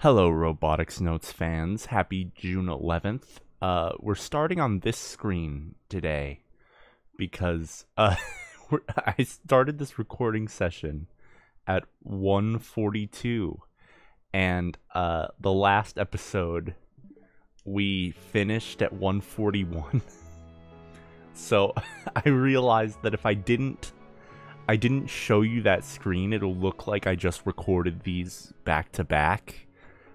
Hello, Robotics Notes fans. Happy June 11th. We're starting on this screen today because I started this recording session at 1:42, and the last episode we finished at 1:41. So I realized that if I didn't show you that screen, it'll look like I just recorded these back to back.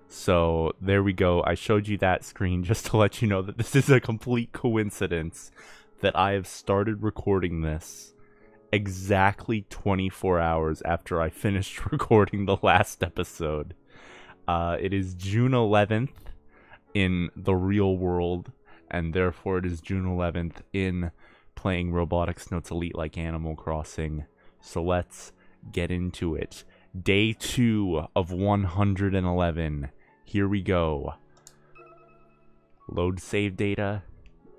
So there we go. I showed you that screen just to let you know that this is a complete coincidence that I have started recording this exactly 24 hours after I finished recording the last episode. It is June 11th in the real world, and therefore it is June 11th in playing Robotics Notes Elite like Animal Crossing. So let's get into it. Day 2 of 111. Here we go. Load save data.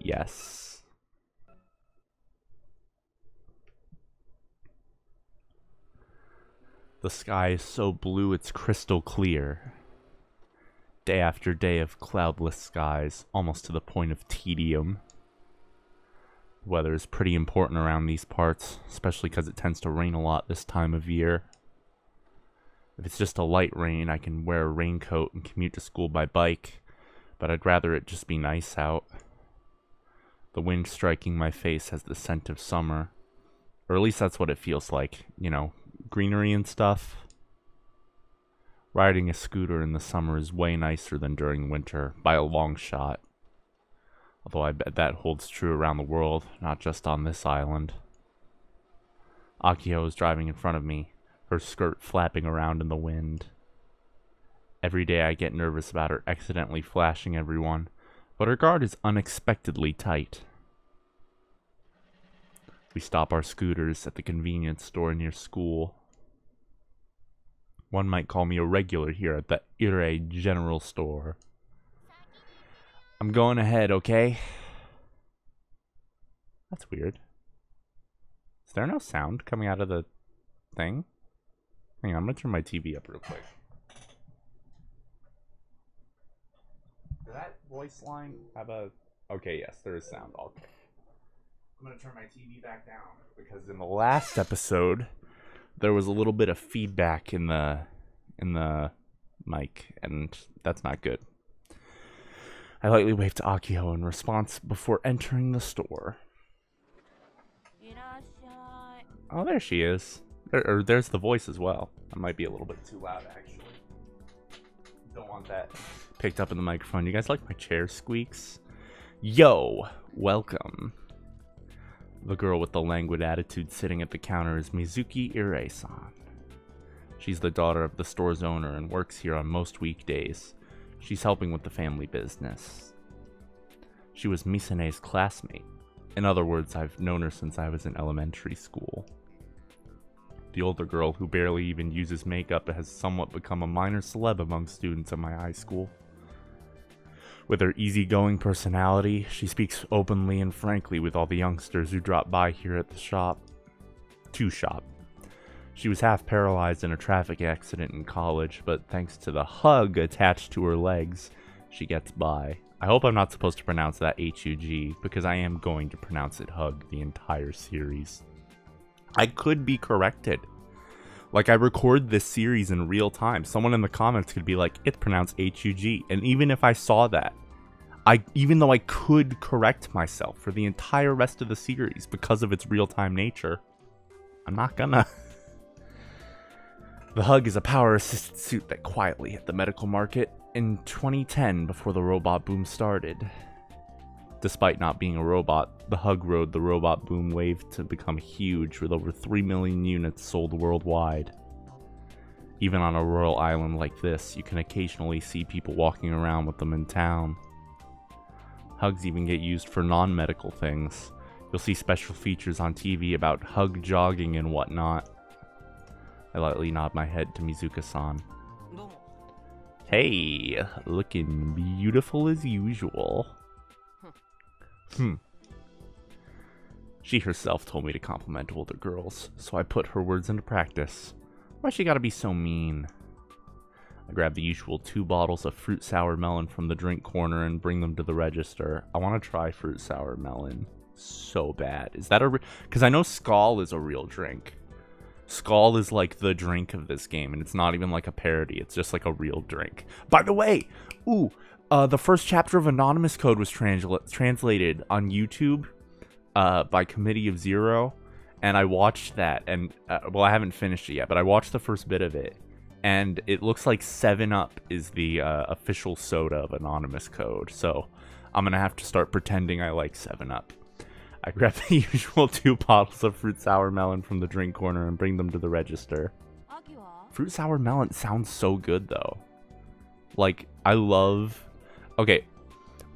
Yes. The sky is so blue it's crystal clear. Day after day of cloudless skies, almost to the point of tedium. The weather is pretty important around these parts, especially because it tends to rain a lot this time of year. If it's just a light rain, I can wear a raincoat and commute to school by bike, but I'd rather it just be nice out. The wind striking my face has the scent of summer, or at least that's what it feels like, you know, greenery and stuff. Riding a scooter in the summer is way nicer than during winter, by a long shot. Although I bet that holds true around the world, not just on this island. Akio is driving in front of me, her skirt flapping around in the wind. Every day I get nervous about her accidentally flashing everyone, but her guard is unexpectedly tight. We stop our scooters at the convenience store near school. One might call me a regular here at the Ire General Store. I'm going ahead, okay? That's weird. Is there no sound coming out of the thing? Hang on, I'm gonna turn my TV up real quick. Does that voice line have a... Okay, yes, there is sound. Okay. I'm gonna turn my TV back down because in the last episode there was a little bit of feedback in the mic, and that's not good. I lightly waved to Akio in response before entering the store. Oh, there she is. There's the voice as well. That might be a little bit too loud, actually. Don't want that picked up in the microphone. You guys like my chair squeaks? Yo, welcome. The girl with the languid attitude sitting at the counter is Mizuki Ire-san. She's the daughter of the store's owner and works here on most weekdays. She's helping with the family business. She was Misane's classmate. In other words, I've known her since I was in elementary school. The older girl, who barely even uses makeup, has somewhat become a minor celeb among students at my high school. With her easygoing personality, she speaks openly and frankly with all the youngsters who drop by here at the shop. She was half paralyzed in a traffic accident in college, but thanks to the hug attached to her legs, she gets by. I hope I'm not supposed to pronounce that H-U-G, because I am going to pronounce it hug the entire series. I could be corrected. Like, I record this series in real time. Someone in the comments could be like, it's pronounced H-U-G. And even if I saw that, even though I could correct myself for the entire rest of the series because of its real-time nature, I'm not gonna. The hug is a power-assisted suit that quietly hit the medical market in 2010 before the robot boom started. Despite not being a robot, the hug rode the robot boom wave to become huge, with over 3 million units sold worldwide. Even on a rural island like this, you can occasionally see people walking around with them in town. Hugs even get used for non-medical things. You'll see special features on TV about hug jogging and whatnot. I lightly nod my head to Mizuka-san. Hey, looking beautiful as usual. She herself told me to compliment older girls, so I put her words into practice. Why she gotta be so mean? I grab the usual 2 bottles of fruit sour melon from the drink corner and bring them to the register. I want to try fruit sour melon so bad. Is that a... Because I know Skull is a real drink. Skull is like the drink of this game, and it's not even like a parody. It's just like a real drink. By the way, the first chapter of Anonymous Code was translated on YouTube by Committee of Zero, and I watched that, and well, I haven't finished it yet, but I watched the first bit of it, and it looks like 7-Up is the official soda of Anonymous Code, so I'm gonna have to start pretending I like 7-Up. I grab the usual 2 bottles of fruit sour melon from the drink corner and bring them to the register. Fruit sour melon sounds so good, though. Like, I love... Okay,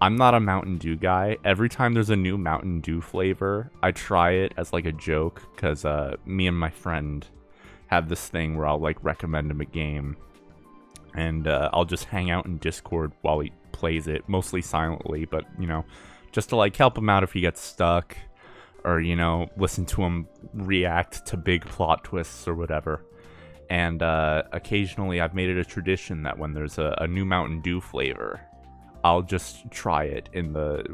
I'm not a Mountain Dew guy. Every time there's a new Mountain Dew flavor, I try it as, like, a joke, because me and my friend have this thing where I'll, like, recommend him a game, and I'll just hang out in Discord while he plays it, mostly silently, but, you know... just to, like, help him out if he gets stuck, or, you know, listen to him react to big plot twists or whatever. And occasionally I've made it a tradition that when there's a new Mountain Dew flavor, I'll just try it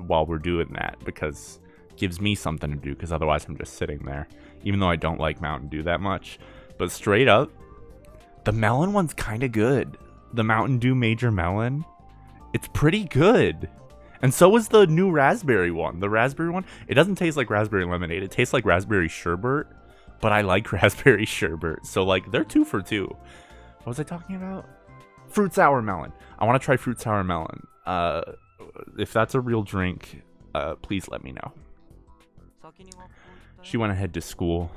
while we're doing that, because it gives me something to do, because otherwise I'm just sitting there, even though I don't like Mountain Dew that much. But straight up, the melon one's kind of good. The Mountain Dew Major Melon, it's pretty good. And so is the new raspberry one. The raspberry one, it doesn't taste like raspberry lemonade. It tastes like raspberry sherbet, but I like raspberry sherbet. So, like, they're 2 for 2. What was I talking about? Fruit sour melon. I want to try fruit sour melon. If that's a real drink, please let me know. She went ahead to school.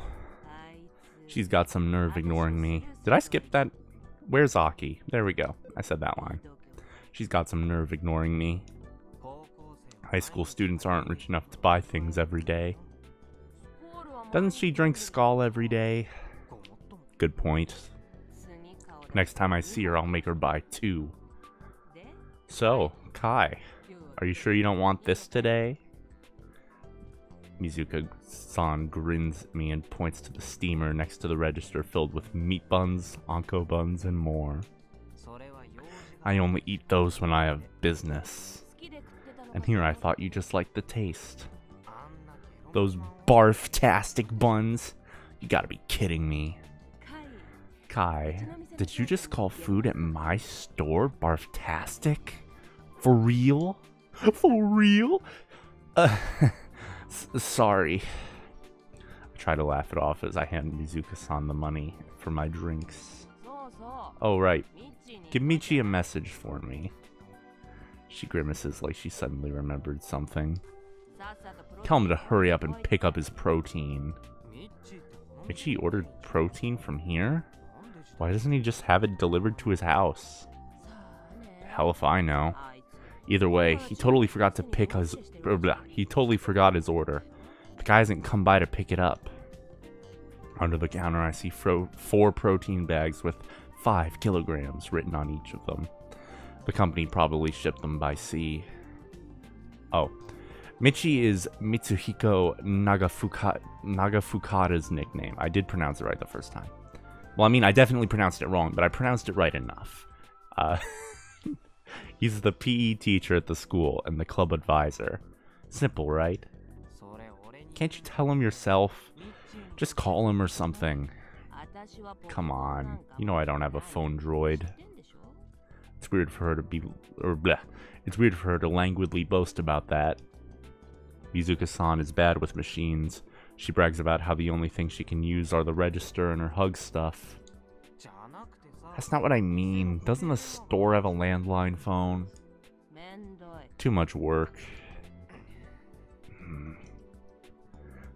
She's got some nerve ignoring me. Did I skip that? Where's Aki? There we go. I said that line. She's got some nerve ignoring me. High school students aren't rich enough to buy things every day. Doesn't she drink Skull every day? Good point. Next time I see her, I'll make her buy 2. So, Kai, are you sure you don't want this today? Mizuka-san grins at me and points to the steamer next to the register filled with meat buns, anko buns, and more. I only eat those when I have business. And here I thought you just liked the taste. Those barf-tastic buns. You gotta be kidding me. Kai, did you just call food at my store barf-tastic? For real? For real? Sorry. I try to laugh it off as I hand Mizuka-san the money for my drinks. Oh, right. Give Michi a message for me. She grimaces like she suddenly remembered something. Tell him to hurry up and pick up his protein. Michi ordered protein from here? Why doesn't he just have it delivered to his house? Hell if I know. Either way, he totally forgot to pick his... He totally forgot his order. The guy hasn't come by to pick it up. Under the counter, I see 4 protein bags with 5 kilograms written on each of them. The company probably shipped them by sea. Oh. Michi is Mitsuhiko Nagafukata's nickname. I did pronounce it right the first time. Well, I mean, I definitely pronounced it wrong, but I pronounced it right enough. He's the PE teacher at the school and the club advisor. Simple, right? Can't you tell him yourself? Just call him or something. Come on. You know I don't have a phone droid. It's weird for her to be... It's weird for her to languidly boast about that. Mizuka-san is bad with machines. She brags about how the only thing she can use are the register and her hug stuff. That's not what I mean. Doesn't the store have a landline phone? Too much work.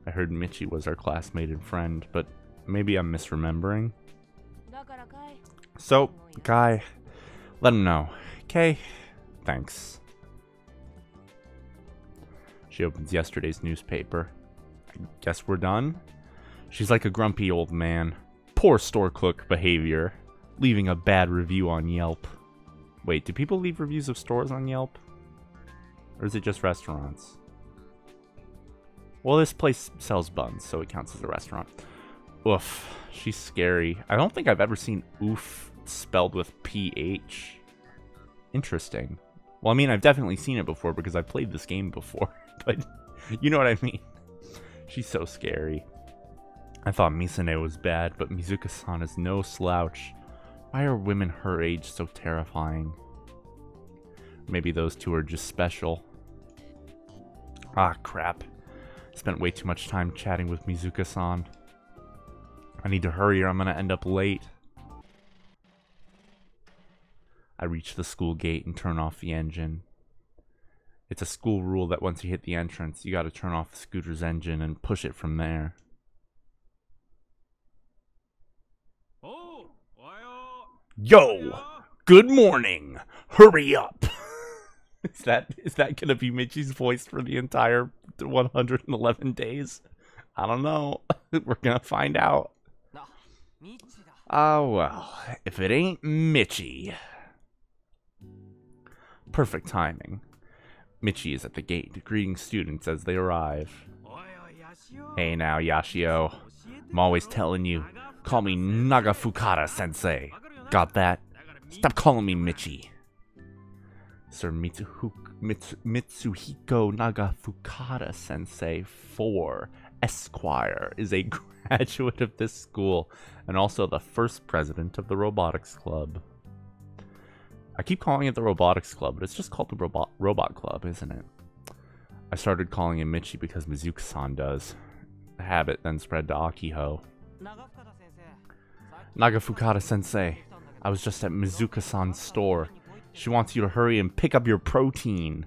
I heard Michi was our classmate and friend, but maybe I'm misremembering. So, Guy, let him know. Okay? Thanks. She opens yesterday's newspaper. I guess we're done? She's like a grumpy old man. Poor store clerk behavior. Leaving a bad review on Yelp. Wait, do people leave reviews of stores on Yelp? Or is it just restaurants? Well, this place sells buns, so it counts as a restaurant. Oof, she's scary. I don't think I've ever seen oof spelled with PH. Interesting. Well, I mean, I've definitely seen it before because I've played this game before, but you know what I mean. She's so scary. I thought Misane was bad, but Mizuka-san is no slouch. Why are women her age so terrifying? Maybe those two are just special. Ah, crap. Spent way too much time chatting with Mizuka-san. I need to hurry or I'm gonna end up late. I reach the school gate and turn off the engine. It's a school rule that once you hit the entrance, you gotta turn off the scooter's engine and push it from there. Yo! Good morning! Hurry up! Is that gonna be Michi's voice for the entire 111 days? I don't know. We're gonna find out. Oh well, if it ain't Michi. Perfect timing. Michi is at the gate, greeting students as they arrive. Hey now, Yashio. I'm always telling you, call me Nagafukara-sensei. Got that? Stop calling me Michi. Sir Mitsuhiko Nagafukara-sensei 4, Esquire, is a graduate of this school and also the first president of the Robotics Club. I keep calling it the Robotics Club, but it's just called the Robot Club, isn't it? I started calling him Michi because Mizuka-san does. The habit then spread to Akiho. Nagafukara-sensei, I was just at Mizuka-san's store. She wants you to hurry and pick up your protein.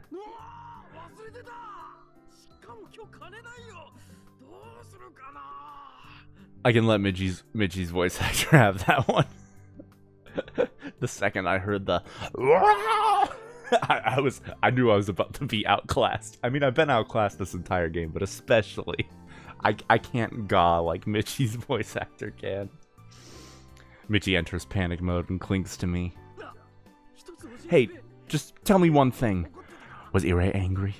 I can let Michi's voice actor have that one. The second I heard the I knew I was about to be outclassed. I mean, I've been outclassed this entire game, but especially I can't gaw like Michi's voice actor can. Michi enters panic mode and clings to me. Hey, just tell me one thing. Was Ire angry?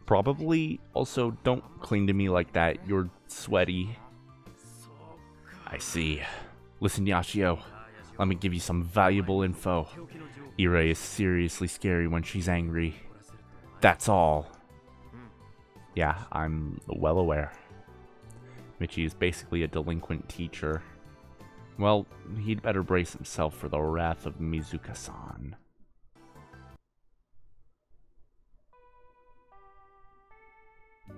Probably. Also, don't cling to me like that. You're sweaty. I see. Listen, Yashio. Let me give you some valuable info. Ire is seriously scary when she's angry. That's all. Yeah, I'm well aware. Michi is basically a delinquent teacher. Well, he'd better brace himself for the wrath of Mizuka-san. I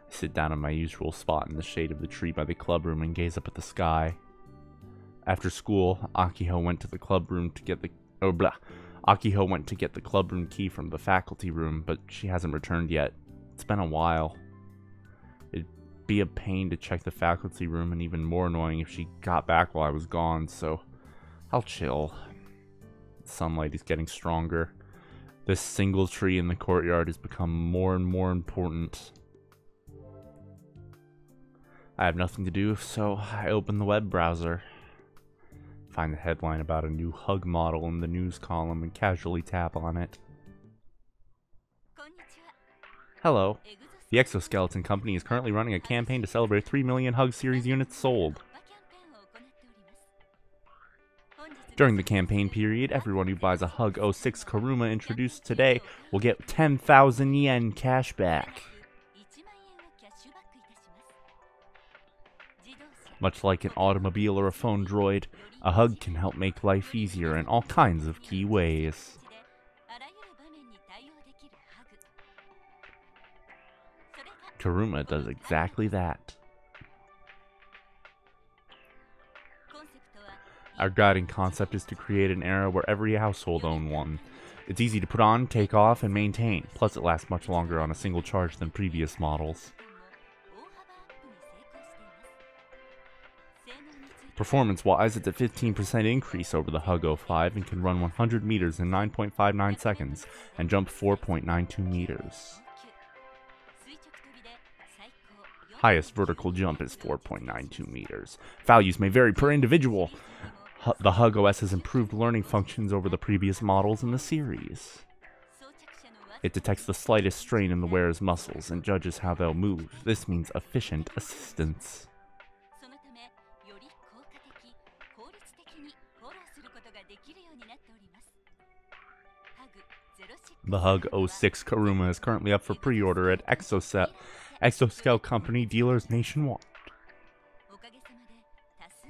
sit down in my usual spot in the shade of the tree by the clubroom and gaze up at the sky. After school, Akiho went to the clubroom to get the Akiho went to get the clubroom key from the faculty room, but she hasn't returned yet. It's been a while. It'd be a pain to check the faculty room, and even more annoying if she got back while I was gone, so I'll chill. The sunlight is getting stronger. This single tree in the courtyard has become more and more important. I have nothing to do, so I open the web browser. Find the headline about a new hug model in the news column and casually tap on it. Hello. The Exoskeleton Company is currently running a campaign to celebrate 3 million Hug Series units sold. During the campaign period, everyone who buys a Hug 06 Karuma introduced today will get 10,000 yen cash back. Much like an automobile or a phone droid, a hug can help make life easier in all kinds of key ways. Karuma does exactly that. Our guiding concept is to create an era where every household owns one. It's easy to put on, take off, and maintain, plus it lasts much longer on a single charge than previous models. Performance-wise, it's a 15% increase over the Hug 05 and can run 100 meters in 9.59 seconds and jump 4.92 meters. Highest vertical jump is 4.92 meters. Values may vary per individual. The Hug OS has improved learning functions over the previous models in the series. It detects the slightest strain in the wearer's muscles and judges how they'll move. This means efficient assistance. The Hug '06 Karuma is currently up for pre-order at Exoscale Company dealers nationwide.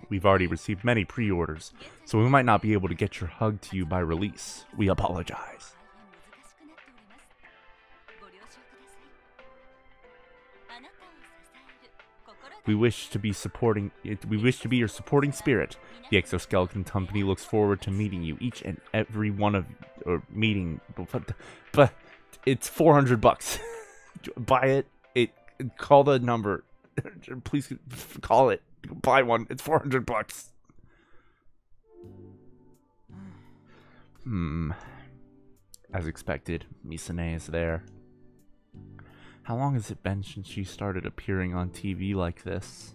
We've already received many pre-orders, so we might not be able to get your Hug to you by release. We apologize. We wish to be your supporting spirit. The Exoskeleton Company looks forward to meeting you, each and every one of but it's $400. Buy it. Call the number. Please call it. Buy one. It's $400. As expected, Misane is there. How long has it been since she started appearing on TV like this?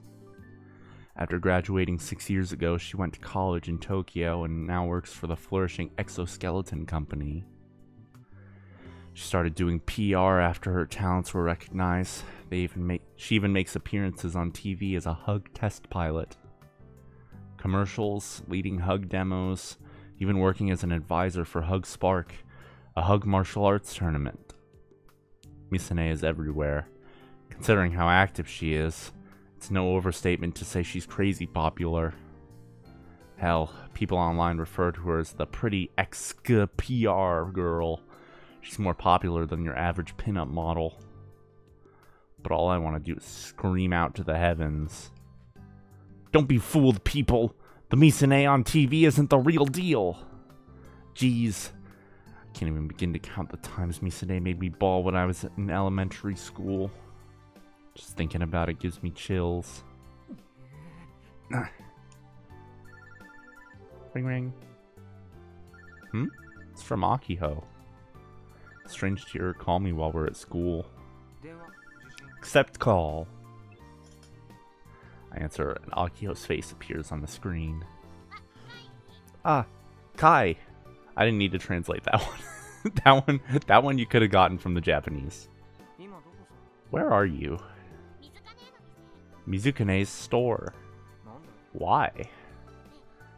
After graduating 6 years ago, she went to college in Tokyo and now works for the flourishing Exoskeleton Company. She started doing PR after her talents were recognized. She even makes appearances on TV as a Hug test pilot. Commercials, leading Hug demos, even working as an advisor for Hug Spark, a Hug martial arts tournament. Misane is everywhere. Considering how active she is, it's no overstatement to say she's crazy popular. Hell, people online refer to her as the pretty ex-PR girl. She's more popular than your average pinup model. But all I want to do is scream out to the heavens. Don't be fooled, people! The Misane on TV isn't the real deal! Jeez. I can't even begin to count the times Misane made me bawl when I was in elementary school. Just thinking about it gives me chills. Ring ring. It's from Akiho. Strange to hear her call me while we're at school. Accept call. I answer and Akiho's face appears on the screen. Ah, Kai. I didn't need to translate that one. that one you could have gotten from the Japanese. Where are you? Mizukane's store. Why?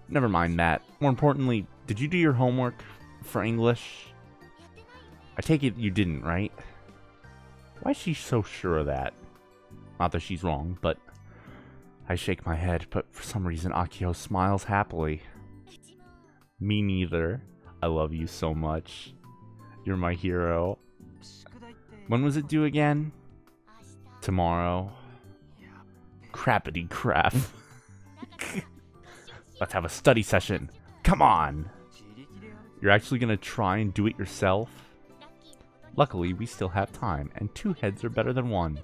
Never mind that. More importantly, did you do your homework for English? I take it you didn't, right? Why is she so sure of that? Not that she's wrong, but I shake my head, but for some reason Akiho smiles happily. Me neither. I love you so much. You're my hero. When was it due again? Tomorrow. Crappity crap. Let's have a study session. Come on. You're actually gonna try and do it yourself? Luckily, we still have time, and 2 heads are better than 1.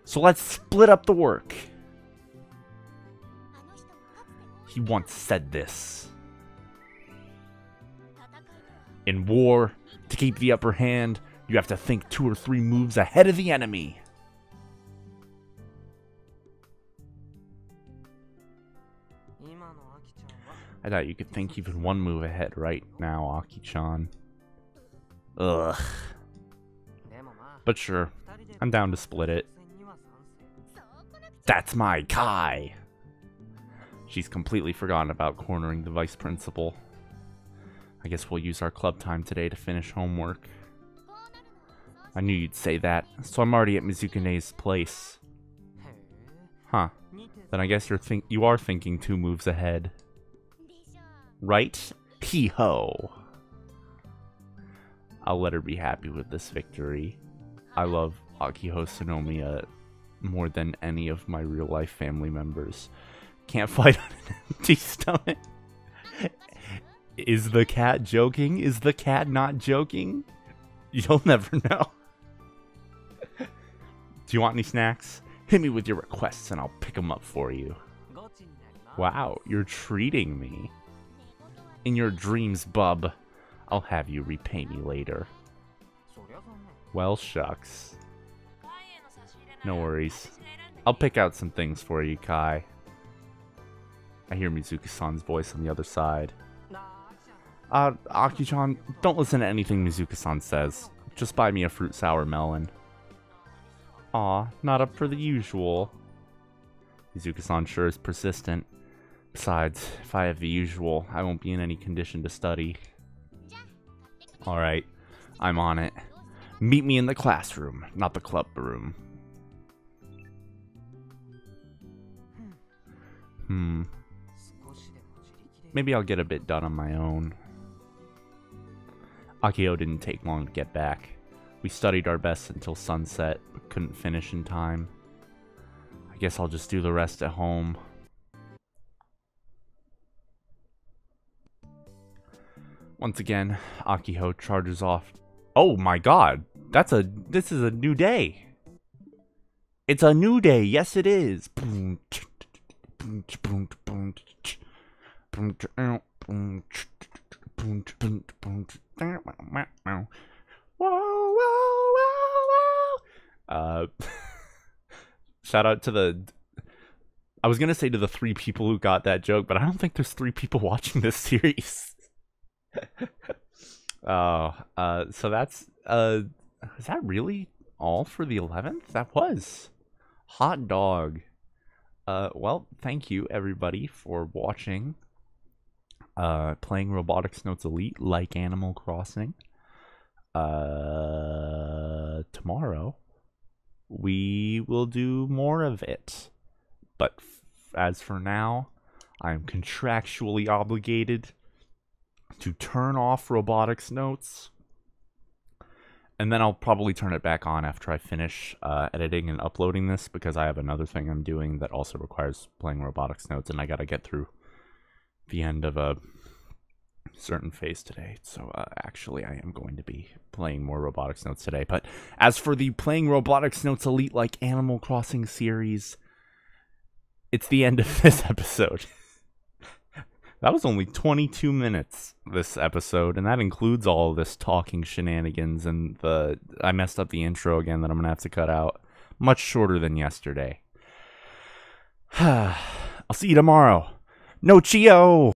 So let's split up the work. He once said this. In war, to keep the upper hand, you have to think 2 or 3 moves ahead of the enemy. I thought you could think even 1 move ahead right now, Aki-chan. Ugh. But sure, I'm down to split it. That's my Kai! She's completely forgotten about cornering the vice principal. I guess we'll use our club time today to finish homework. I knew you'd say that, so I'm already at Mizukane's place. Huh. Then I guess you are thinking 2 moves ahead. Right? Hee-ho! I'll let her be happy with this victory. I love Akiho Tsunomiya more than any of my real-life family members. Can't fight on an empty stomach. Is the cat joking? Is the cat not joking? You'll never know. Do you want any snacks? Hit me with your requests and I'll pick them up for you. Wow, you're treating me. In your dreams, bub. I'll have you repay me later. Well, shucks. No worries. I'll pick out some things for you, Kai. I hear Mizuka-san's voice on the other side. Aki-chan, don't listen to anything Mizuka-san says. Just buy me a fruit sour melon. Aw, not up for the usual. Mizuka-san sure is persistent. Besides, if I have the usual, I won't be in any condition to study. Alright, I'm on it. Meet me in the classroom, not the club room. Maybe I'll get a bit done on my own. Akio didn't take long to get back. We studied our best until sunset, but couldn't finish in time. I guess I'll just do the rest at home. Once again, Akiho charges off. Oh my god! This is a new day! It's a new day, yes it is! Shout out to the... I was gonna say to the 3 people who got that joke, but I don't think there's 3 people watching this series. So that's, is that really all for the 11th? That was. Hot dog. Well, thank you everybody for watching. Playing Robotics Notes Elite like Animal Crossing. Tomorrow we will do more of it. But as for now, I'm contractually obligated to turn off Robotics Notes. And then I'll probably turn it back on after I finish editing and uploading this, because I have another thing I'm doing that also requires playing Robotics Notes, and I gotta get through the end of a certain phase today. So actually I am going to be playing more Robotics Notes today. But as for the playing Robotics Notes Elite like Animal Crossing series, it's the end of this episode. That was only 22 minutes, this episode, and that includes all of this talking shenanigans, and I messed up the intro again that I'm gonna have to cut out. Much shorter than yesterday. I'll see you tomorrow. No Chio!